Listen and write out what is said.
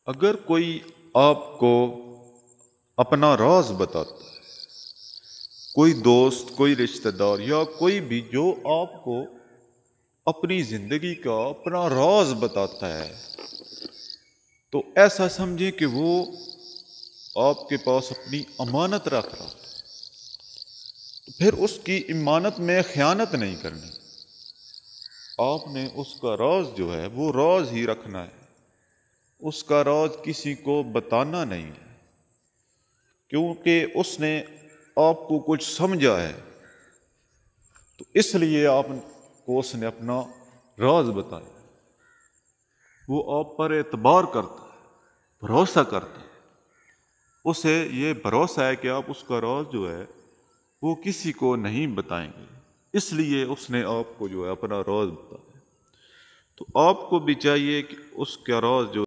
اگر کوئی آپ کو اپنا راز بتاتا ہے، کوئی دوست، کوئی رشتہ دار یا کوئی بھی جو آپ کو اپنی زندگی کا اپنا راز بتاتا ہے، تو ایسا سمجھیں کہ وہ آپ کے پاس اپنی امانت رکھ رہا ہے، تو پھر اس کی امانت میں خیانت نہیں کرنی۔ آپ نے اس کا راز جو ہے وہ راز ہی رکھنا ہے، اس کا راز کسی کو بتانا نہیں ہے، کیونکہ اس نے آپ کو کچھ سمجھا ہے، تو اس لیے آپ کو اس نے اپنا راز بتایا۔ وہ آپ پر اعتبار کرتا ہے، بھروسہ کرتا ہے، اسے یہ بھروسہ ہے کہ آپ اس کا راز جو ہے وہ کسی کو نہیں بتائیں گے، اس لیے اس نے آپ کو جو ہے اپنا راز بتایا۔ تو آپ کو بھی چاہیے کہ اس کا راز جو